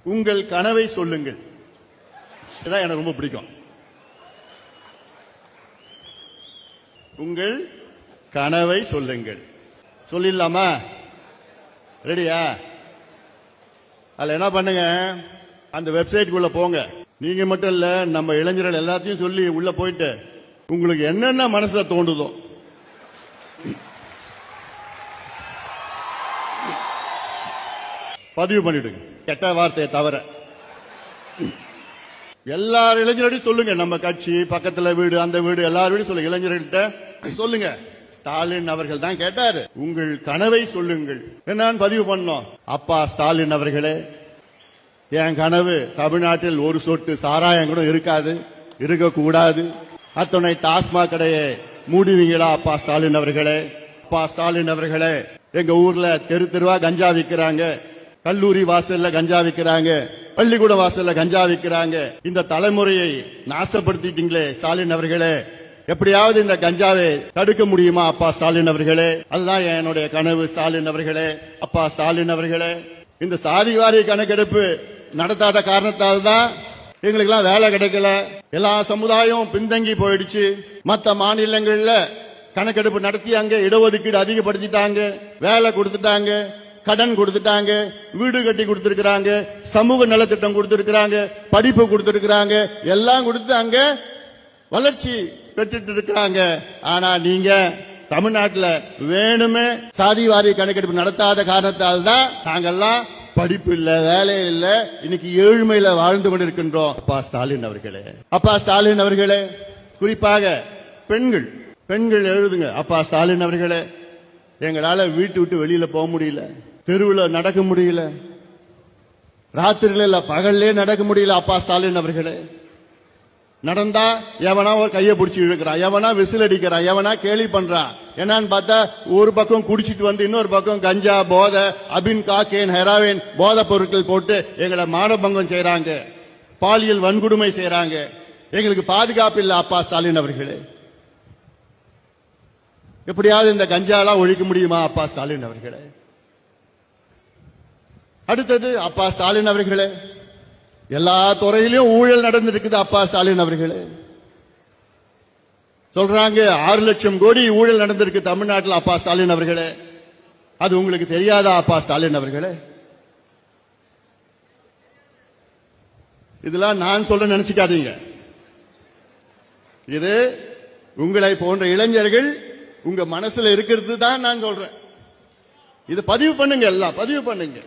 உங்கள் கனவை சொல்லுங்கள். இதான் எனக்கு ரொம்ப பிடிக்கும். உங்கள் கனவை சொல்லுங்கள். சொல்லிடலாமா? ரெடியா? அதுல என்ன பண்ணுங்க, அந்த வெப்சைட்டுக்குள்ள போங்க. நீங்க மட்டும் இல்ல, நம்ம இளைஞர்கள் எல்லாத்தையும் சொல்லி உள்ள போயிட்டு உங்களுக்கு என்னென்ன மனசுல தோண்டுதோ பதிவு பண்ணிடுங்க. கெட்ட வார்த்தையை தவிர எல்லார் இளைஞர்களையும் சொல்லுங்க. நம்ம கட்சி பக்கத்துல வீடு, அந்த வீடு, எல்லாரும் வீடு சொல்லுங்க. இளைஞர்கள்ட்ட சொல்லுங்க. ஸ்டாலின் அவர்கள் தான் கேட்டாரு, உங்கள் கனவை சொல்லுங்கள். என்னன்னு பதிவு பண்ணோம். அப்பா ஸ்டாலின் அவர்களே, என் கனவு தமிழ்நாட்டில் ஒரு சொட்டு சாராயம் கூட இருக்காது, இருக்கக்கூடாது. அத்தனை டாஸ்மாக் கடையை மூடுவீங்களா அப்பா ஸ்டாலின் அவர்களே? அப்பா ஸ்டாலின் அவர்களே, எங்க ஊர்ல தெரு தெருவா கஞ்சா விற்கிறாங்க, கல்லூரி வாசல்ல கஞ்சா விற்கிறாங்க, பள்ளிக்கூட வாசல்ல கஞ்சா விற்கிறாங்க. இந்த தலைமுறையை நாசப்படுத்திட்டீங்களே ஸ்டாலின் அவர்களே, எப்படியாவது இந்த கஞ்சாவை தடுக்க முடியுமா அப்பா ஸ்டாலின் அவர்களே? அதுதான் என்னுடைய கனவு ஸ்டாலின் அவர்களே. அப்பா ஸ்டாலின் அவர்களே, இந்த சாதிவாரி கணக்கெடுப்பு நடத்தாத காரணத்தால் தான் எங்களுக்கு எல்லாம் வேலை கிடைக்கல. எல்லா சமுதாயம் பின்தங்கி போயிடுச்சு. மற்ற மாநிலங்கள்ல கணக்கெடுப்பு நடத்தி அங்க இடஒதுக்கீடு அதிகப்படுத்திட்டாங்க, வேலை கொடுத்துட்டாங்க, கடன் கொடுத்துட்டாங்க, வீடு கட்டி கொடுத்திருக்கிறாங்க, சமூக நலத்திட்டம் கொடுத்திருக்கிறாங்க, படிப்பு கொடுத்திருக்கிறாங்க, எல்லாம் கொடுத்து அங்க வளர்ச்சி பெற்றுட்டு இருக்கிறாங்க. ஆனா நீங்க தமிழ்நாட்டில் வேணுமே சாதிவாரி கணக்கெடுப்பு நடத்தாத காரணத்தால் தான் நாங்கெல்லாம் படிப்பு இல்ல, வேலை இல்ல, இன்னைக்கு ஏழ்மையில வாழ்ந்து கொண்டிருக்கின்றோம். அப்பா ஸ்டாலின் அவர்களே, அப்பா ஸ்டாலின் அவர்களே, குறிப்பாக பெண்கள் பெண்கள் எழுதுங்க. அப்பா ஸ்டாலின் அவர்களே, எங்களால வீட்டு விட்டு வெளியில போக முடியல, தெருவில் நடக்க முடியல, ராத்திரில இல்ல பகல்லே நடக்க முடியல. அப்பா ஸ்டாலின் அவர்களே, நடந்தா எவனா ஒரு கையை பிடிச்சி இழுக்கிறான், எவனா விசில் அடிக்கிறான், எவனா கேலி பண்றான். என்னன்னு பார்த்தா ஒரு பக்கம் குடிச்சிட்டு வந்து இன்னொரு பக்கம் கஞ்சா, போதை, அபின், காக்கேன், ஹெராவின் போதை பொருட்கள் போட்டு எங்களை மானபங்கம் செய்யறாங்க, பாலியல் வன்கொடுமை செய்யறாங்க. எங்களுக்கு பாதுகாப்பு இல்ல அப்பா ஸ்டாலின் அவர்களே. எப்படியாவது இந்த கஞ்சாலாம் ஒழிக்க முடியுமா அப்பா ஸ்டாலின் அவர்களே? அடுத்தது அப்பா ஸ்டாலின் அவர்களே, எல்லா துறையிலும் ஊழல் நடந்திருக்குது அப்பா ஸ்டாலின் அவர்களே. சொல்றாங்க 6 லட்சம் கோடி ஊழல் நடந்திருக்கு தமிழ்நாட்டில் அப்பா ஸ்டாலின் அவர்களே. அது உங்களுக்கு தெரியாதா அப்பா ஸ்டாலின் அவர்களே? இதெல்லாம் நான் சொல்ல நினைச்சுக்காதீங்க. இது உங்களை போன்ற இளைஞர்கள் உங்க மனசுல இருக்கிறது தான் நான் சொல்றேன். இது பதிவு பண்ணுங்க, எல்லாம் பதிவு பண்ணுங்க.